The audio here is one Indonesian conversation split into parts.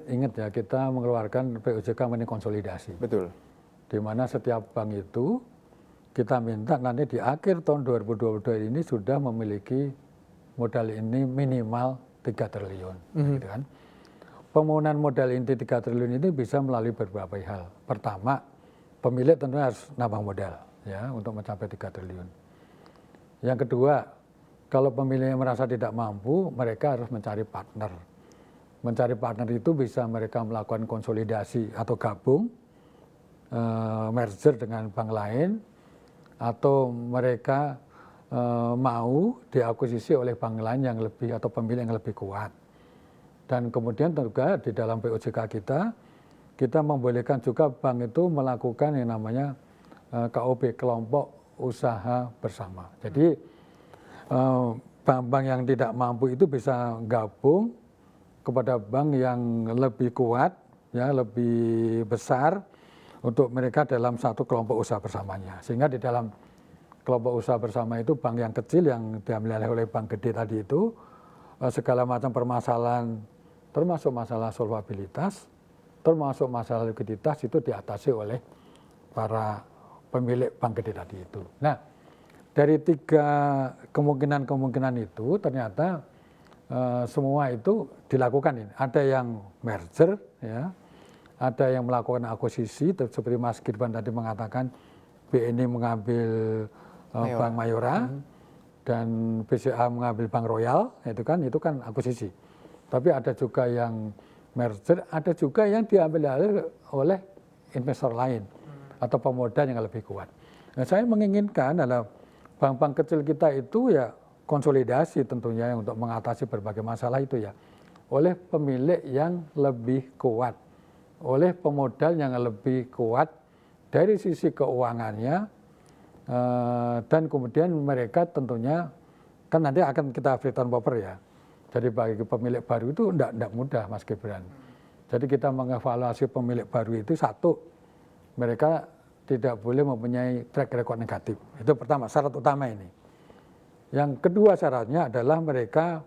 Ingat ya, kita mengeluarkan POJK mini konsolidasi. Betul. Di mana setiap bank itu kita minta nanti di akhir tahun 2022 ini sudah memiliki modal ini minimal 3 triliun. Gitu kan. Pembangunan modal inti 3 triliun ini bisa melalui beberapa hal. Pertama, pemilik tentunya harus nambah modal ya untuk mencapai 3 triliun. Yang kedua, kalau pemiliknya merasa tidak mampu, mereka harus mencari partner. Mencari partner itu bisa mereka melakukan konsolidasi atau gabung, merger dengan bank lain, atau mereka mau diakuisisi oleh bank lain yang lebih atau pemilik yang lebih kuat. Dan kemudian juga di dalam POJK kita membolehkan juga bank itu melakukan yang namanya KOB, kelompok usaha bersama. Jadi bank-bank yang tidak mampu itu bisa gabung kepada bank yang lebih kuat, ya lebih besar untuk mereka dalam satu kelompok usaha bersamanya. Sehingga di dalam kelompok usaha bersama itu bank yang kecil yang diambil oleh bank gede tadi itu segala macam permasalahan, termasuk masalah solvabilitas, termasuk masalah likuiditas itu diatasi oleh para pemilik bank gede tadi itu. Nah, dari 3 kemungkinan itu ternyata semua itu dilakukan ini. Ada yang merger, ya, ada yang melakukan akuisisi, seperti Mas Girban tadi mengatakan BNI mengambil Bank Mayora dan BCA mengambil Bank Royal, itu kan akuisisi. Tapi ada juga yang merger, ada juga yang diambil oleh investor lain atau pemodal yang lebih kuat. Nah, saya menginginkan adalah bank-bank kecil kita itu ya konsolidasi tentunya untuk mengatasi berbagai masalah itu ya oleh pemilik yang lebih kuat, oleh pemodal yang lebih kuat dari sisi keuangannya, dan kemudian mereka tentunya kan nanti akan kita fit and proper ya. Jadi bagi pemilik baru itu tidak mudah, Mas Gibran. Jadi kita mengevaluasi pemilik baru itu, satu, mereka tidak boleh mempunyai track record negatif. Itu pertama, syarat utama ini. Yang kedua syaratnya adalah mereka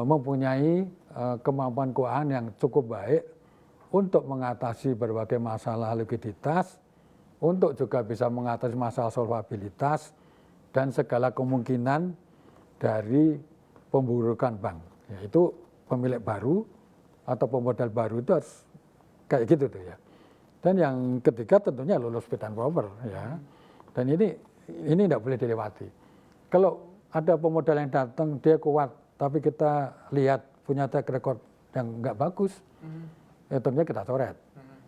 mempunyai kemampuan keuangan yang cukup baik untuk mengatasi berbagai masalah likuiditas, untuk juga bisa mengatasi masalah solvabilitas, dan segala kemungkinan dari pemburukan bank. Yaitu pemilik baru atau pemodal baru itu harus kayak gitu tuh ya. Dan yang ketiga tentunya lulus fit and proper ya. Dan ini tidak boleh dilewati. Kalau ada pemodal yang datang dia kuat, tapi kita lihat punya track record yang nggak bagus, ya tentunya kita coret.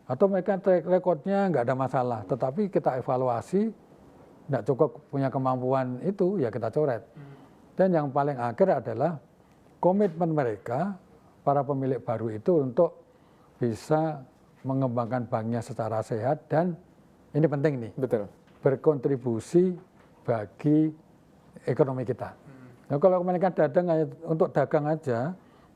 Atau mereka track recordnya nggak ada masalah, tetapi kita evaluasi nggak cukup punya kemampuan itu, ya kita coret. Dan yang paling akhir adalah komitmen mereka, para pemilik baru itu untuk bisa mengembangkan banknya secara sehat dan ini penting nih, betul, berkontribusi bagi ekonomi kita. Nah, kalau mereka untuk dagang aja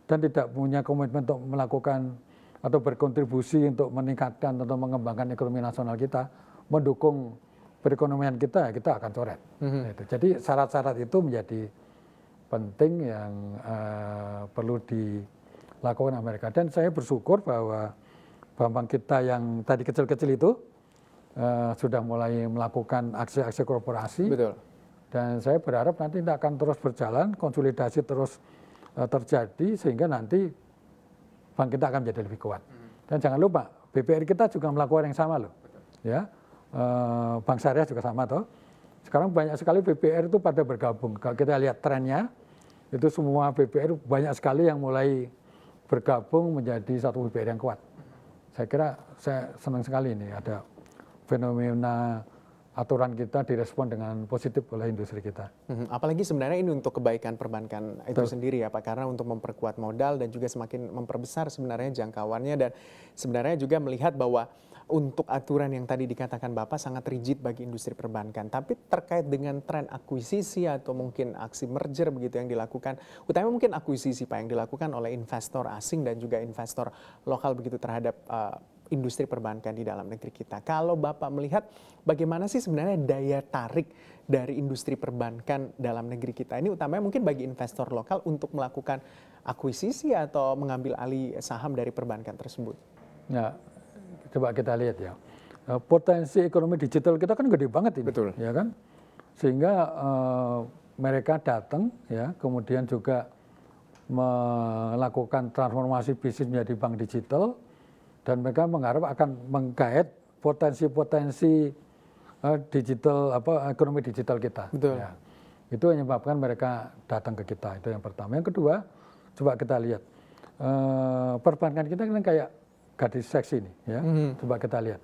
dan tidak punya komitmen untuk melakukan atau berkontribusi untuk meningkatkan atau mengembangkan ekonomi nasional kita, mendukung perekonomian kita, ya kita akan coret. Jadi syarat-syarat itu menjadi penting yang perlu dilakukan Amerika. Dan saya bersyukur bahwa bank-bank kita yang tadi kecil-kecil itu sudah mulai melakukan aksi-aksi korporasi. Betul. Dan saya berharap nanti akan terus berjalan, konsolidasi terus terjadi sehingga nanti bank kita akan menjadi lebih kuat. Dan jangan lupa BPR kita juga melakukan yang sama loh. Ya, Bank Syariah juga sama toh. Sekarang banyak sekali BPR itu pada bergabung. Kalau kita lihat trennya, itu semua BPR banyak sekali yang mulai bergabung menjadi satu BPR yang kuat. Saya kira saya senang sekali ini ada fenomena aturan kita direspon dengan positif oleh industri kita. Apalagi sebenarnya ini untuk kebaikan perbankan itu sendiri ya Pak, karena untuk memperkuat modal dan juga semakin memperbesar sebenarnya jangkauannya, dan sebenarnya juga melihat bahwa untuk aturan yang tadi dikatakan Bapak sangat rigid bagi industri perbankan. Tapi terkait dengan tren akuisisi atau mungkin aksi merger begitu yang dilakukan, utamanya mungkin akuisisi Pak yang dilakukan oleh investor asing dan juga investor lokal begitu terhadap industri perbankan di dalam negeri kita. Kalau Bapak melihat bagaimana sih sebenarnya daya tarik dari industri perbankan dalam negeri kita ini, utamanya mungkin bagi investor lokal untuk melakukan akuisisi atau mengambil alih saham dari perbankan tersebut? Ya, coba kita lihat ya. Potensi ekonomi digital kita kan gede banget ini, Betul. ya kan? Sehingga mereka datang, ya, kemudian juga melakukan transformasi bisnis menjadi bank digital, dan mereka mengharap akan menggait potensi-potensi digital ekonomi digital kita. Betul. Ya. Itu yang menyebabkan mereka datang ke kita. Itu yang pertama. Yang kedua, coba kita lihat perbankan kita kan kayak gadis seksi ini, ya. Coba kita lihat.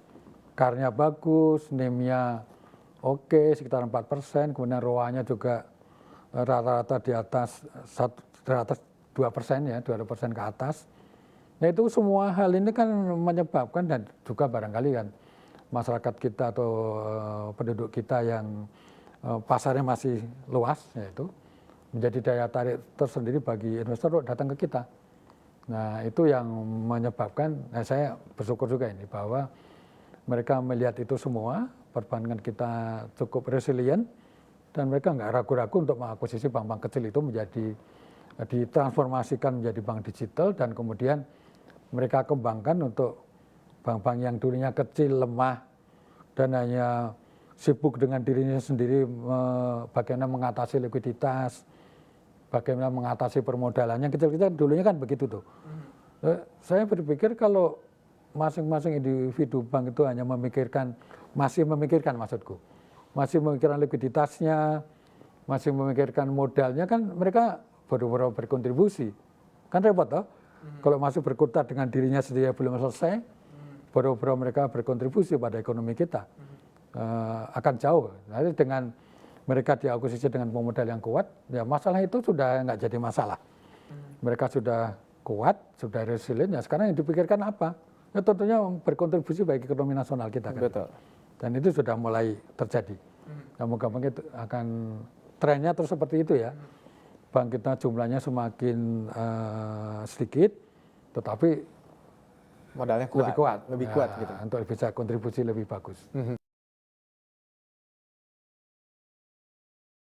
Karnya bagus, NIM-nya oke, sekitar 4%, kemudian ROA-nya juga rata-rata di atas 2%, ya, 2% ke atas. Nah, itu semua hal ini kan menyebabkan, dan juga barangkali kan masyarakat kita atau penduduk kita yang pasarnya masih luas, yaitu menjadi daya tarik tersendiri bagi investor untuk datang ke kita. Nah, itu yang menyebabkan, saya bersyukur juga ini bahwa mereka melihat itu semua, perbankan kita cukup resilient, dan mereka nggak ragu-ragu untuk mengakuisisi bank-bank kecil itu menjadi ditransformasikan menjadi bank digital, dan kemudian mereka kembangkan untuk bank-bank yang dulunya kecil, lemah, dan hanya sibuk dengan dirinya sendiri, bagaimana mengatasi likuiditas, bagaimana mengatasi permodalannya kecil-kecil, dulunya kan begitu tuh. Saya berpikir kalau masing-masing individu bank itu hanya masih memikirkan maksudku, masih memikirkan likuiditasnya, masih memikirkan modalnya, kan mereka baru-baru berkontribusi. Kan repot toh? Kalau masih berkutat dengan dirinya sendiri belum selesai, baru-baru mereka berkontribusi pada ekonomi kita, akan jauh. Nanti dengan mereka diakuisisi dengan pemodal yang kuat, ya masalah itu sudah nggak jadi masalah. Mereka sudah kuat, sudah resilient, ya sekarang yang dipikirkan apa? Ya tentunya berkontribusi bagi ekonomi nasional kita kan. Betul. Dan itu sudah mulai terjadi. Nah, moga-moga itu akan trennya terus seperti itu ya. Bank kita jumlahnya semakin sedikit, tetapi Modalnya lebih kuat, lebih kuat ya, gitu. untuk bisa kontribusi lebih bagus.